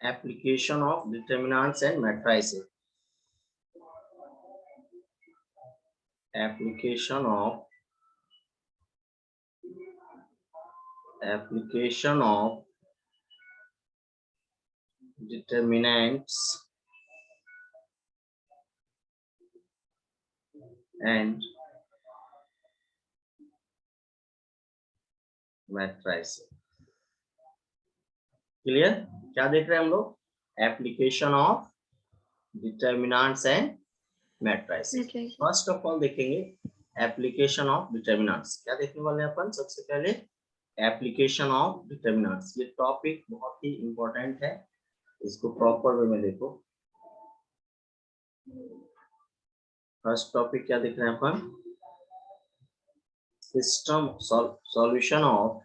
application of determinants and matrices. Application of determinants and matrices. Clear? क्या देख रहे हैं हम लोग? Application of determinants and matrices. First of all देखेंगे एप्लीकेशन ऑफ डिटर्मिनेंट्स. क्या देखने वाले हैं अपन? सबसे पहले एप्लीकेशन ऑफ डिटर्मिनेंट्स. ये टॉपिक बहुत ही इंपॉर्टेंट है, इसको प्रॉपर वे में देखो. फर्स्ट टॉपिक क्या देख रहे हैं अपन? System solution of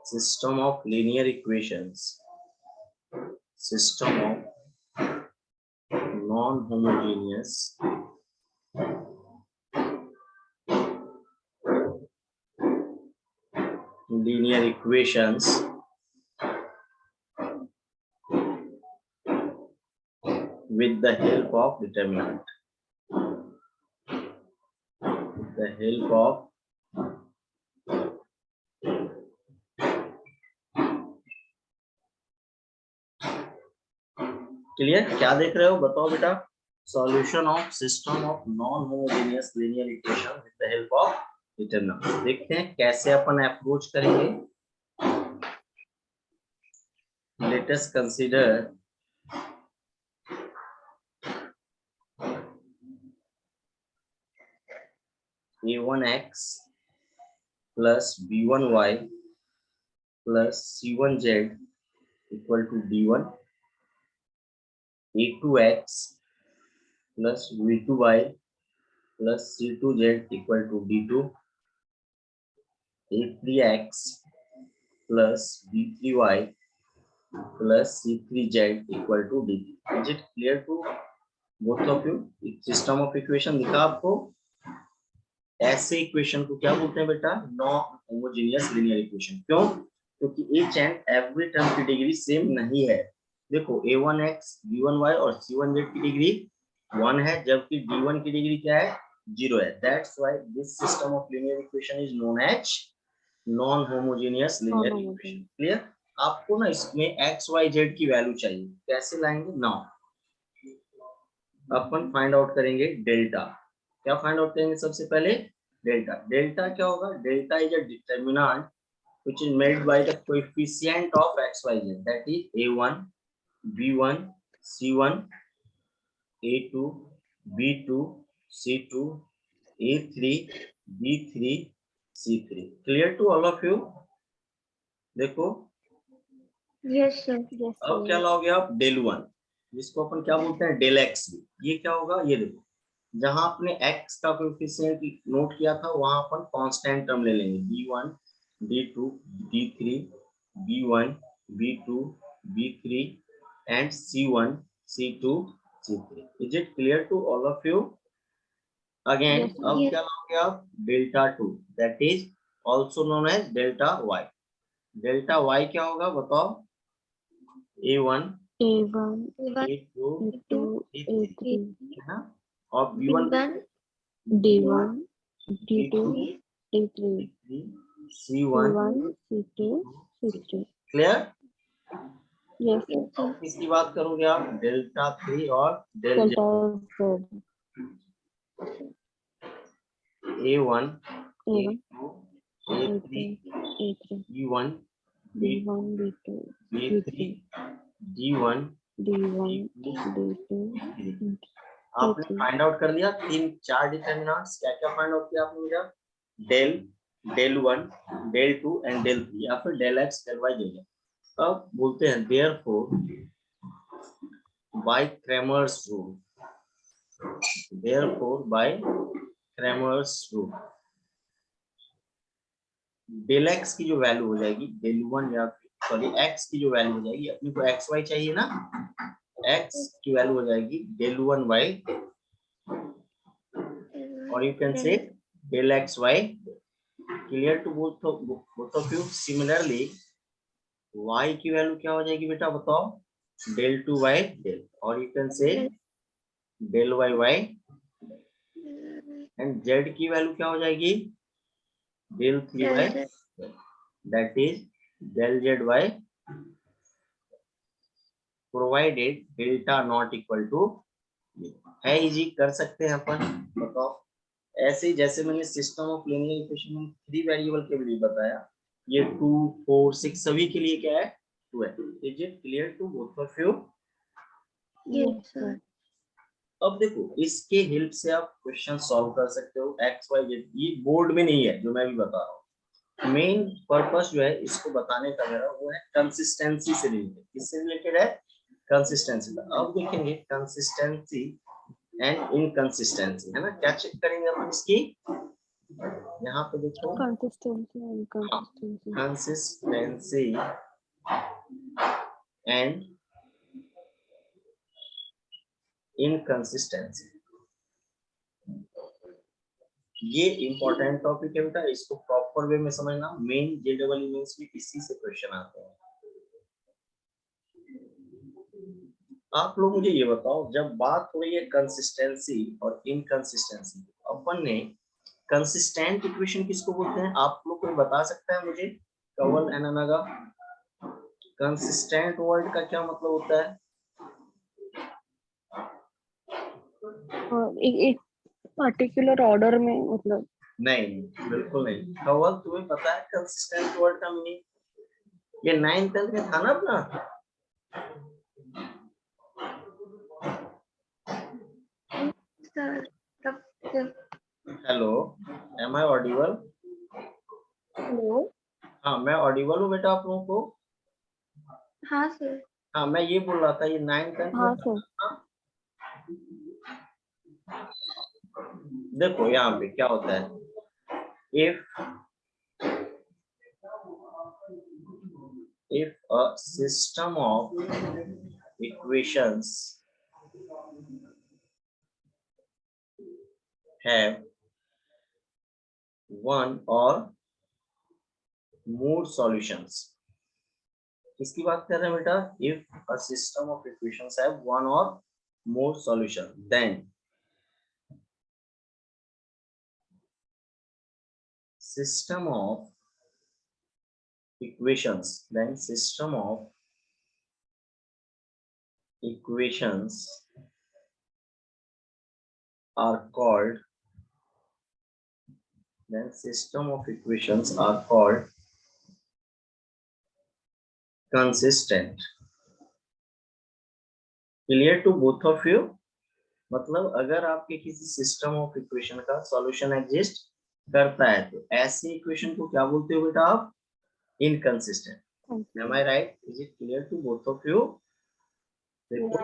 system of linear equations, system of non-homogeneous linear equations with the help of determinant. With the help of clear? क्या देख रहे हो? बताओ बेटा. Solution of system of non homogeneous linear equation with the help of determinant. देखते हैं कैसे अपन approach करेंगे. Let us consider a1x plus b1y plus c1z equal to d1, a2x plus v2y plus c2z equal to d2, a3x plus b3y plus c3z equal to d3. Is it clear to both of you? System of equation दिखा आपको. ऐसे equation को क्या बोलते हैं बेटा? Non homogeneous linear equation. क्यों? क्योंकि ईच एंड एवरी टर्म की डिग्री सेम नहीं है. देखो a1x, b1y और c1z की डिग्री 1 है, जबकि d1 की डिग्री क्या है? 0 है. That's why this system of linear equation is known as non-homogeneous linear equation. Clear? आपको ना इसमें x, y, z की वैल्यू चाहिए. कैसे लाएंगे? नाउ अपन फाइंड आउट करेंगे डेल्टा. क्या फाइंड आउट करेंगे? सबसे पहले डेल्टा. डेल्टा क्या होगा? Delta is a determinant which is made by the coefficient of x, y, z, that is a1, b1, c1, a2, b2, c2, a3, b3, c3. Clear to all of you? देखो. Yes sir. Yes. अब क्या लाओगे आप? Del 1, जिसको अपन क्या बोलते हैं? Del X. ये क्या होगा? ये देखो, जहां आपने x का कोएफिशिएंट नोट किया था वहां अपन कांस्टेंट टर्म ले लेंगे. b1, b2, b3, b1, b2, b3 and c1, c2, c3. Is it clear to all of you? Again, Yes, अब yes. क्या लाओगे आप? Delta 2, that is also known as delta y. Delta y क्या होगा? बताओ. a1, A1, a2, A2, A3, है ना? और b1, D1, D2, D3, c1, C2, C3. Clear? Yes, अब किसकी बात करोगे आप? डेल्टा 3 और del delta Z. a1, A1, a2, a3, A3, b1, B1, B2, b3, d1, D1, D2, आपने फाइंड आउट कर लिया. 3-4 डिटरमिनेंट्स. क्या क्या फाइंड आउट किया आपने? मेरा del, del 1, del 2 and del 3, या फिर del x, del y, del. अब बोलते हैं therefore by Cramer's rule. Therefore by Cramer's rule del x की जो वैल्यू हो जाएगी, डेल 1 या सॉरी x की जो वैल्यू हो जाएगी, अपने को xy चाहिए ना, x की वैल्यू हो जाएगी del 1 by or you can say del xy. Clear to both of you. Similarly, y की वैल्यू क्या हो जाएगी बेटा बताओ? del 2y del, or you can say del y and z की वैल्यू क्या हो जाएगी? del 3y, that is del zy, provided delta not equal to 0. है इजी, कर सकते हैं अपन, बताओ। ऐसे ही जैसे मैंने सिस्टम ऑफ लीनियर इक्वेशन में 3 वेरिएबल के लिए बताया, ये 2 4 6 सभी के लिए क्या है? 2 है। Is it clear to both of you? Yes, sir. अब देखो, इसके हेल्प से आप क्वेश्चन सॉल्व कर सकते हो एक्स वाई जेड। ये बोर्ड में नहीं है जो मैं भी बता रहा हूँ। मेन पर्पस जो है इसको बताने का मेरा वो है कंसिस्टेंसी से रिलेटेड। किससे रिलेटेड है? कंसिस्टेंसी। अब देखेंगे कंसिस्टेंसी एंड इनकंसिस्टेंसी, है ना। क्या चेक करेंगे अपन इसकी? यहाँ पे देखो, Consistency and consistency. Consistency and inconsistency, ये इंपॉर्टेंट टॉपिक है बेटा, इसको प्रॉपर वे में समझना। मेन जेडबल मींस में इसी से क्वेश्चन आते हैं। आप लोग मुझे ये बताओ, जब बात हो रही है कंसिस्टेंसी और इनकंसिस्टेंसी, अपन ने कंसिस्टेंट इक्वेशन किसको बोलते हैं? आप लोग कोई बता सकता है मुझे? कवल एंड अनगा, कंसिस्टेंट वर्ड का क्या मतलब होता है? और एक पर्टिकुलर ऑर्डर में मतलब नहीं, बिल्कुल नहीं। कवल, तुम्हें पता है कंसिस्टेंट वर्ड का मीनिंग? ये 9th 10th में था ना अपना। Hello, am I audible? Hello. हाँ, मैं ऑडिबल हूँ बेटा आप लोगों को? हाँ सर। हाँ, मैं ये बोल रहा था, ये 9th 10th में हाँ था सर। ना? देखो यहाँ पे क्या होता है, if a system of equations have one or more solutions, किसकी बात कर रहे हैं बेटा? if a system of equations have one or more solution, then system of equations are called consistent. Clear to both of you? मतलब अगर आपके किसी सिस्टम ऑफ इक्वेशन का सॉल्यूशन एग्जिस्ट करता है तो ऐसी इक्वेशन को क्या बोलते हो बेटा आप? Inconsistent. Am I right? Is it clear to both of you? देखो,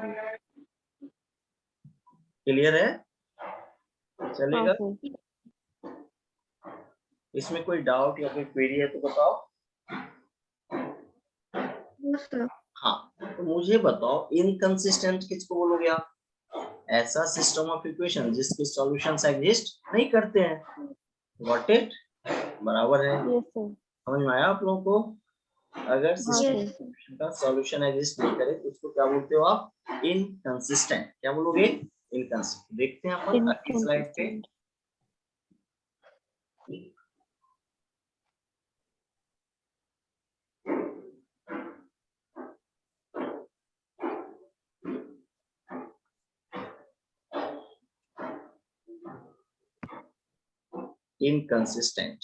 क्लियर है? चलेगा? इसमें कोई डाउट या कोई क्वेरी है तो बताओ। हाँ, तो मुझे बताओ इनकंसिस्टेंट किसको बोलोगे आप? ऐसा सिस्टम ऑफ इक्वेशन जिसके सॉल्यूशंस एग्जिस्ट नहीं करते हैं। Got it? बराबर है? समझ में आया आप लोगों को? अगर सिस्टम का सॉल्यूशन एग्जिस्ट नहीं करे तो उसको क्या बोलते हो आप? इनकंसिस्टेंट। क्या बोलोगे? इनकंसिस्टेंट। देखते हैं अपन अगली स्लाइड पे। inconsistent.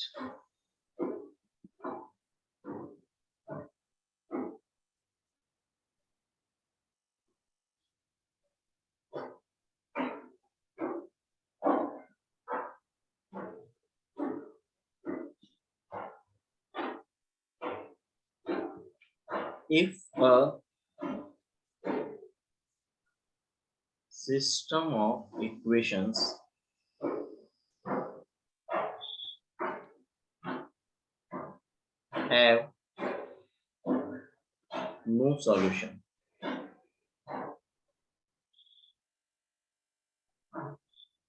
If a system of equations have no solution,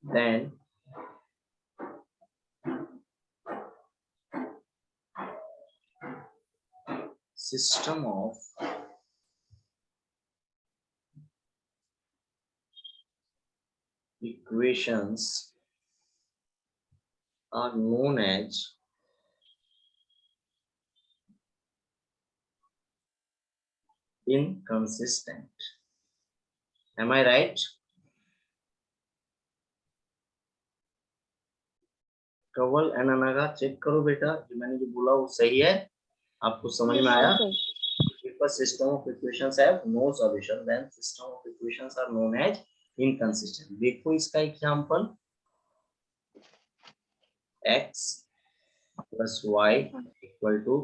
then system of equations are known as inconsistent. Am I right? Kaval and Anagha check करो बेटा, जो मैंने जो बोला वो सही है, आपको समझ में आया? हाँ sir. If a system of equations have no solution, then system of equations are known as inconsistent. देखो इसका example, x plus y equal to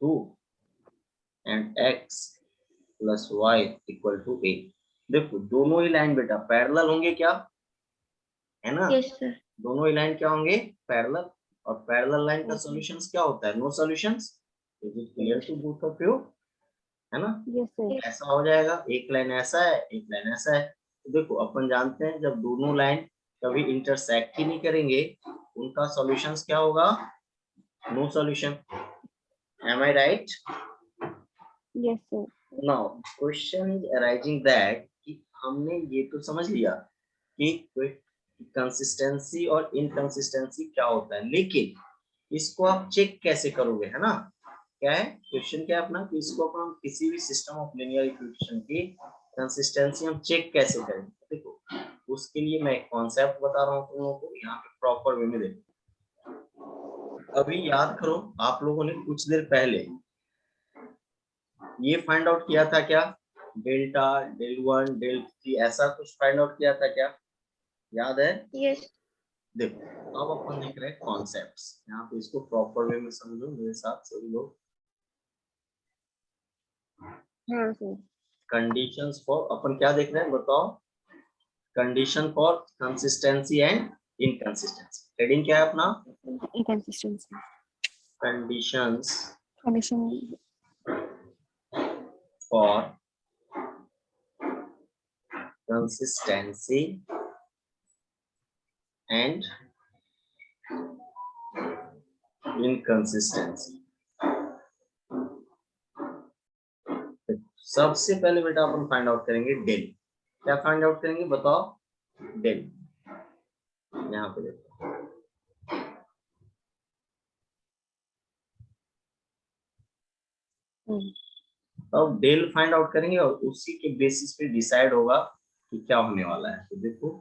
2 and x plus y equal to 8. देखो दोनों ही लाइन बेटा पैरेलल होंगे क्या, है ना? Yes sir. दोनों ही लाइन क्या होंगे, पैरेलल, और पैरेलल लाइन का Okay. सॉल्यूशंस क्या होता है, no solutions. Is it clear to both of you, है ना? Yes sir. ऐसा हो जाएगा, एक लाइन ऐसा है एक लाइन ऐसा है, तो देखो अपन जानते हैं जब दोनों लाइन कभी इंटरसेक्ट ही नहीं करेंगे उनका सॉल्यूशंस क्या होगा, no solution. Am I right? Yes sir. Now question is arising that कि हमने ये तो समझ लिया कि कंसिस्टेंसी और इनकंसिस्टेंसी क्या होता है, लेकिन इसको आप चेक कैसे करोगे, है ना? क्या है क्वेश्चन, क्या है अपना कि इसको अपन किसी भी सिस्टम ऑफ लीनियर इक्वेशन की कंसिस्टेंसी हम चेक कैसे करें. देखो उसके लिए मैं एक कॉन्सेप्ट बता रहा हूँ तुम लोगों को, यहाँ पे प्रॉपर वे में देखो. अभी याद करो आप लोगों ने कुछ देर पहले ये फाइंड आउट किया था क्या, delta del one del three ऐसा कुछ फाइंड आउट किया था क्या, याद है? यस। देखो अब अपन देख रहे हैं कॉन्सेप्ट्स, यहाँ पे इसको प्रॉपर वे में समझो मेरे साथ सभी लोग. हाँ सर। कंडीशंस फॉर, अपन क्या देख रहे हैं बताओ, condition for consistency and inconsistency. Heading क्या है अपना, inconsistency. Conditions condition for consistency and inconsistency. सबसे पहले बेटा अपन फाइंड आउट करेंगे डेल. क्या फाइंड आउट करेंगे बताओ, डेल. यहाँ पे देखो अब डेल फाइंड आउट करेंगे और उसी के बेसिस पे डिसाइड होगा कि क्या होने वाला है. तो देखो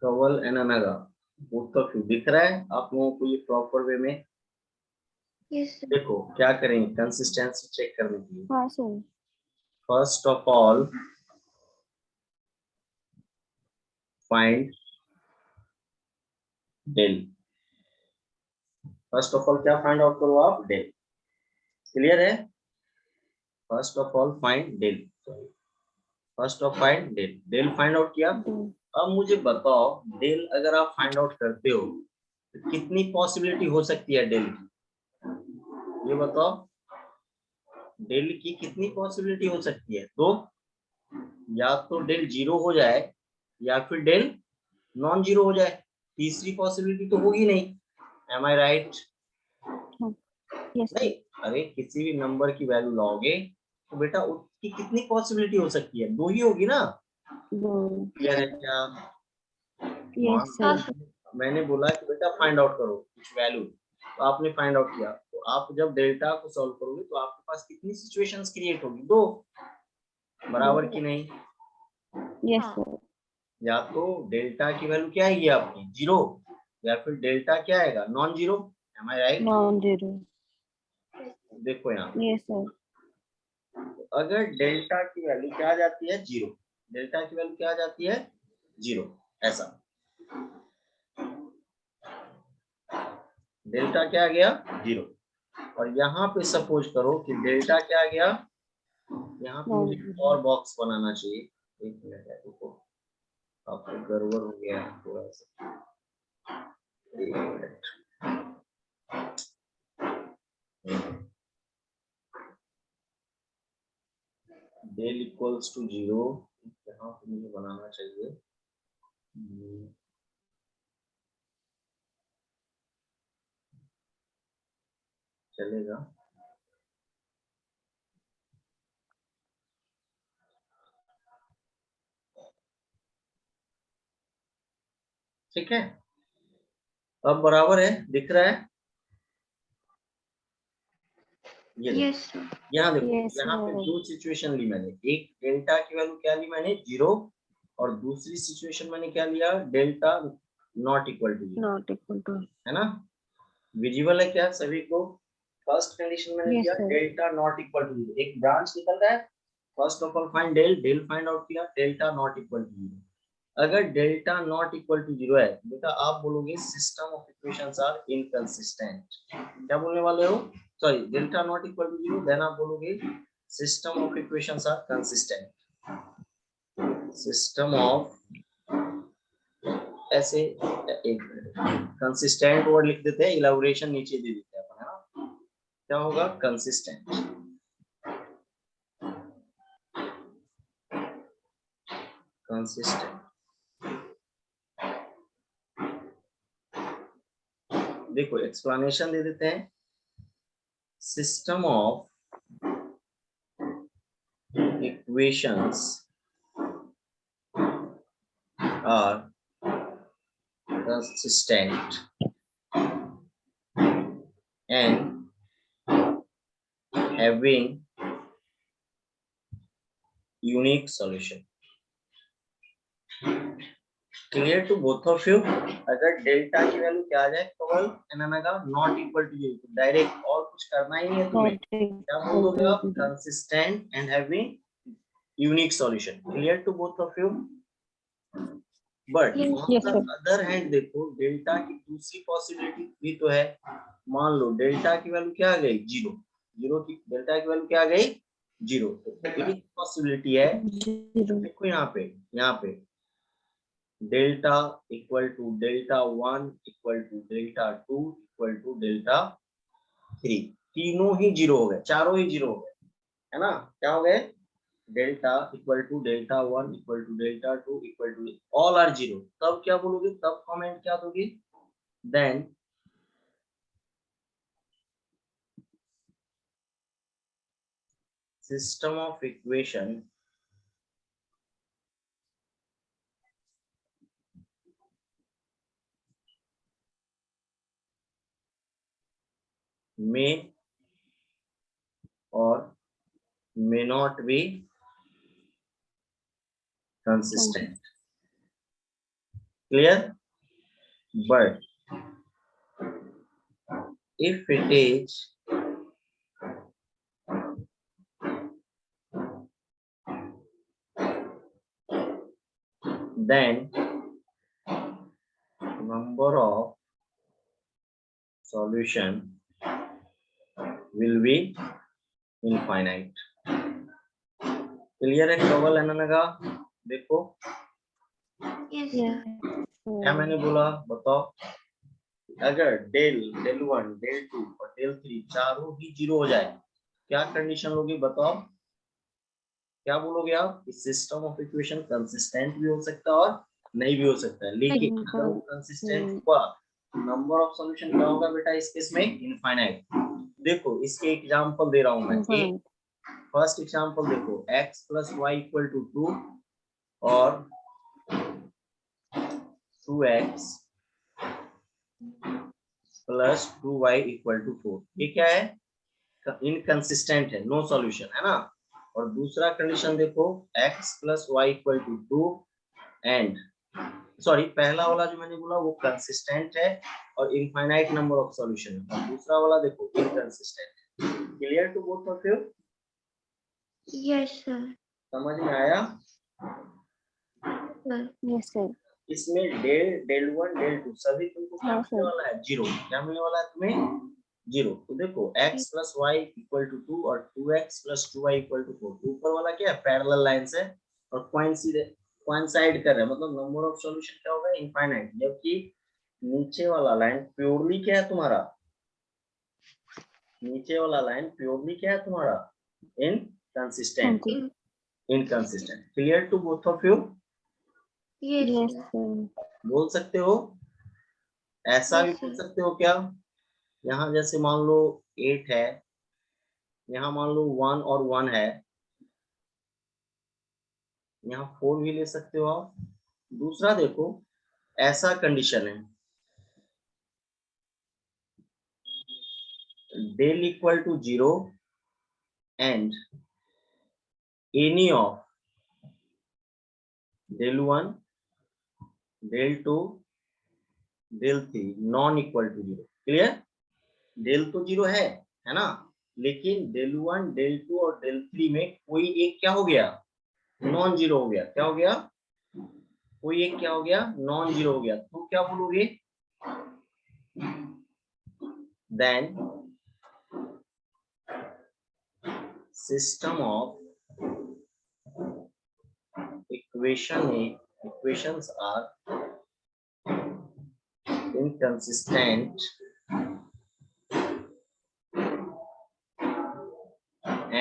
कवल एंड अनगा बोथ ऑफ यू दिख रहा है आप लोगों को ये प्रॉपर वे में. Yes sir. देखो क्या करेंगे कंसिस्टेंसी चेक करने के लिए, हाँ sir. First of all find del. First of all क्या फाइंड आउट करो आप, डेल. क्लियर है? First of all find del, first of find del. Del find out किया. अब मुझे बताओ डेल अगर आप फाइंड आउट करते हो तो कितनी पॉसिबिलिटी हो सकती है डेल की, ये बताओ. डेल की कितनी पॉसिबिलिटी हो सकती है, तो या तो डेल जीरो हो जाए या फिर डेल नॉन जीरो हो जाए, तीसरी पॉसिबिलिटी तो होगी नहीं. M I right? यस नहीं, अरे किसी भी नंबर की वैल्यू लाओगे तो बेटा उसकी कितनी पॉसिबिलिटी हो सकती है, दो ही होगी ना. क्लियर है क्या? Yes sir. मैंने बोला कि बेटा फाइंड आउट करो कुछ वैल्यू, तो आपने फाइंड आउट किया, तो आप जब डेल्टा को सॉल्व करोगे तो आपके पास कितनी सिचुएशंस क्रिएट होगी, दो. बराबर की नहीं? Yes sir. या तो डेल्टा की वैल्यू क्या आएगी आपकी, जीरो, या फिर डेल्टा क्या आएगा, non zero. M I right? Non zero. देखो यहाँ Yes, sir. अगर डेल्टा की वैल्यू क्या आ जाती है 0, डेल्टा की वैल्यू क्या आ जाती है 0, ऐसा डेल्टा क्या आ गया 0। और यहाँ पे सपोज करो कि डेल्टा क्या आ गया, यहाँ पे मुझे एक और बॉक्स बनाना चाहिए। एक मिनट है, देखो आपको गड़बड़ हो गया है थोड़ा सा, एक मिनट। डेल इक्वल्स टू 0 यहाँ पे मुझे बनाना चाहिए। चलेगा, ठीक है। अब बराबर है, दिख रहा है ये Yes, sir. यहाँ देखो Yes, यहाँ पे sir. दो सिचुएशन ली मैंने, एक डेल्टा की वैल्यू क्या ली मैंने 0, और दूसरी सिचुएशन मैंने क्या लिया delta not equal to 0, Not equal to. है ना। विजिबल है क्या सभी को? फर्स्ट कंडीशन मैंने Yes, दिया sir. Delta not equal to 0, एक ब्रांच निकल रहा है। First of all find del, del find out किया, डेल्टा नॉट इक्वल टू 0। अगर डेल्टा नॉट इक्वल टू 0 है बेटा, आप बोलोगे system of equations are inconsistent. क्या बोलने वाले हो? Sorry, delta not equal to 0, then आप बोलोगे system of equations are consistent. System of ऐसे एक कंसिस्टेंट वर्ड लिख देते हैं, इलैबोरेशन नीचे दे देते हैं अपन, है ना। क्या होगा? कंसिस्टेंट। कंसिस्टेंट देखो एक्सप्लेनेशन दे देते हैं। System of equations are consistent and having unique solution. Clear to both of you? अगर डेल्टा की वैल्यू क्या आ जाए केवल एनामेगा नॉट इक्वल टू 0, डायरेक्ट और कुछ करना ही नहीं है तुम्हें। क्या बोल दोगे आप? Consistent and having unique solution. Clear to both of you? But Yes, sir. Other hand देखो, डेल्टा की दूसरी पॉसिबिलिटी भी तो है। मान लो डेल्टा की वैल्यू क्या आ गई 0, 0 की डेल्टा की वैल्यू क्या आ गई 0, तो एक पॉसिबिलिटी है। Zero. देखो यहाँ पे delta equal to delta 1 equal to delta 2 equal to delta 3, तीनों ही 0 हो गए, चारों ही 0 हो गए, है ना। क्या हो गए? Delta equal to delta 1 equal to delta 2 equal to all are 0। तब क्या बोलोगे? तब कमेंट क्या दोगे? Then system of equation may or may not be consistent. Clear? But if it is then number of solution will be infinite. Clear है कवल एनामेगा? देखो Yes, क्या मैंने बोला बताओ। अगर डेल 1 डेल 2 और डेल 3 चारों ही 0 हो जाए, क्या कंडीशन होगी बताओ? क्या बोलोगे आप? इस सिस्टम ऑफ इक्वेशन कंसिस्टेंट भी हो सकता है और नहीं भी हो सकता है, लेकिन अगर वो कंसिस्टेंट हुआ नंबर ऑफ सॉल्यूशन क्या होगा बेटा इस केस में? इनफाइनाइट। देखो इसके एग्जांपल दे रहा हूं मैं। फर्स्ट एग्जांपल देखो, x + y = 2 और 2x + 2y = 4। ये क्या है? इनकंसिस्टेंट है, नो सॉल्यूशन, है ना। और दूसरा कंडीशन देखो, x + y = 2 एंड सॉरी, पहला वाला जो मैंने बोला वो कंसिस्टेंट है और इनफाइनाइट नंबर ऑफ सॉल्यूशन है, और दूसरा वाला देखो इनकंसिस्टेंट है। Clear to both of you? Yes, sir. समझ में आया? Sir. Yes, sir. इसमें del del one del two सभी तुमको क्या हाँ, मिलने sir. वाला है? जीरो। क्या मिलने वाला है तुम्हें? जीरो। तो देखो x plus y equal to 2 और 2x plus 2y equal to 4। ऊपर वाला क्या है? पैरेलल लाइंस है और कोइंसाइड कर रहे हैं, मतलब नंबर ऑफ सॉल्यूशन क्या होगा? इनफाइनाइट। जबकि नीचे वाला लाइन प्योरली क्या है तुम्हारा? नीचे वाला लाइन प्योरली क्या है तुम्हारा? Inconsistent. In- inconsistent. Clear to both of you? Yes, Yes, sir. बोल सकते हो? ऐसा Yes, भी बोल sir. सकते हो क्या? यहाँ जैसे मान लो 8 है, यहाँ मान लो 1 और 1 है, यहाँ 4 भी ले सकते हो आप। दूसरा देखो, ऐसा कंडीशन है del equal to 0 and any of del 1 del 2 del 3 non equal to 0। Clear? Del तो 0 है ना, लेकिन डेल 1 डेल 2 और डेल 3 में कोई एक क्या हो गया? नॉन जीरो हो गया। क्या हो गया? कोई एक क्या हो गया? नॉन जीरो हो गया। तो क्या बोलोगे? Then system of equations are inconsistent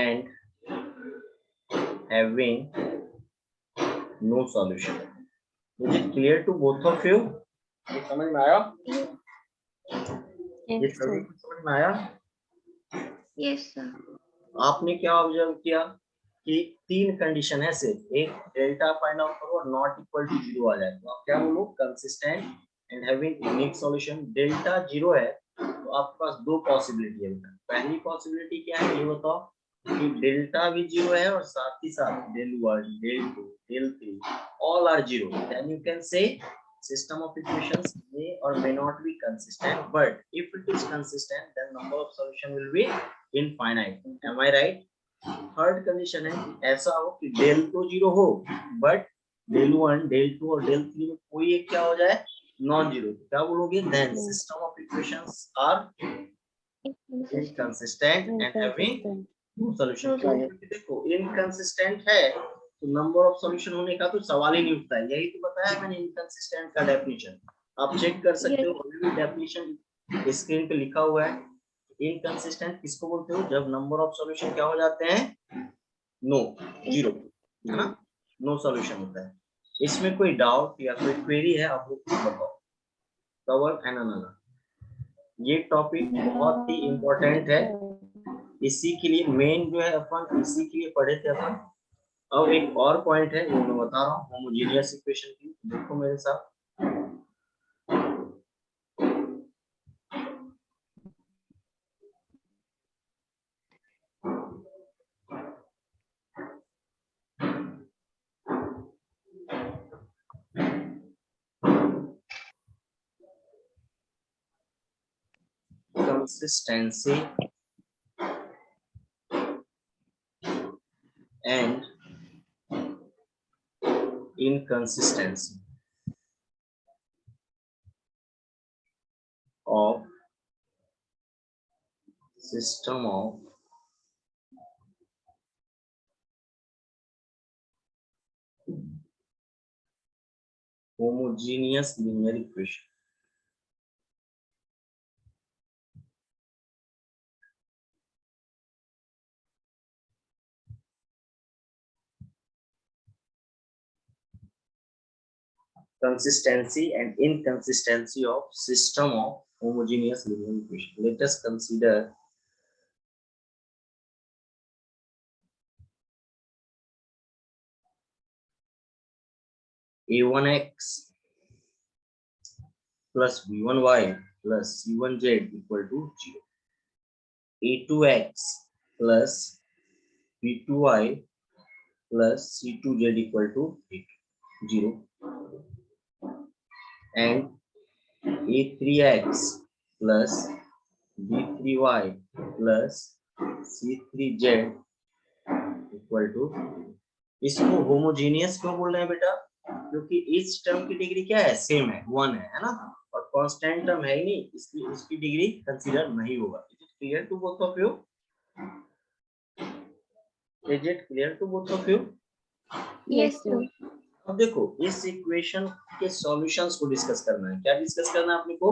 and having no solution. Is it clear to both of you? ये समझ में आया? ये Yes, सभी sir. को समझ में आया? Yes, sir. आपने क्या ऑब्जर्व किया कि तीन कंडीशन है सिर्फ, एक डेल्टा फाइंड आउट करो और नॉट इक्वल टू 0 आ जाए तो आप क्या बोलो? Consistent and having unique solution. Delta 0 है तो आपके पास दो पॉसिबिलिटी है। पहली पॉसिबिलिटी क्या है ये बताओ कि डेल्टा भी 0 है और साथ ही साथ del 1 del 2 del 3 all are 0, then you can say system of equations may or may not be consistent, but if it is consistent then number of solution will be infinite. Am I right? Third condition है कि ऐसा हो कि del तो 0 हो but del 1 del 2 और del 3 में कोई एक क्या हो जाए? Non zero. क्या बोलोगे? then system of equations are inconsistent and having no solution। क्योंकि देखो इनकंसिस्टेंट है तो नंबर ऑफ सॉल्यूशन होने का तो सवाल ही नहीं उठता है। यही तो बताया मैंने इनकंसिस्टेंट का डेफिनेशन। आप चेक कर सकते हो, अभी भी डेफिनेशन स्क्रीन पे लिखा हुआ है। इनकंसिस्टेंट किसको बोलते हो? जब नंबर ऑफ सॉल्यूशन क्या हो जाते हैं? नो, जीरो, है ना? नो सॉल्यूशन होता है। इसमें कोई डाउट या कोई क्वेरी है आप लोग बताओ। कवर एंड अनदर, ये टॉपिक बहुत ही इम्पोर्टेंट है। इसी के लिए मेन जो है अपन इसी के लिए पढ़े थे अपन। अब एक और पॉइंट है वो मैं बता रहा हूँ, होमोजेनियस इक्वेशन की। देखो मेरे साथ, consistency and inconsistency of system of homogeneous linear equation। Consistency and inconsistency of system of homogeneous linear equation. Let us consider a1x plus b1y plus c1z equal to 0, a2x plus b2y plus c2z equal to 0, and a3x plus b3y plus C3Z equal to, इसको homogeneous क्यों बोल रहे हैं बेटा? क्योंकि इस term की degree क्या है? सेम है, 1 है ना, और कांस्टेंट टर्म है ही नहीं, इसलिए उसकी डिग्री कंसीडर नहीं होगा। Is it clear to both of you? Is it clear to both of you? Yes, sir. अब देखो इस इक्वेशन के सॉल्यूशंस को डिस्कस करना है। क्या डिस्कस करना है अपने को?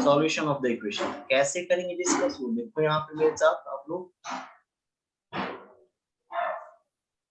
Solution of the equation. कैसे करेंगे डिस्कस? वो देखो यहाँ पे मेरे साथ आप लोग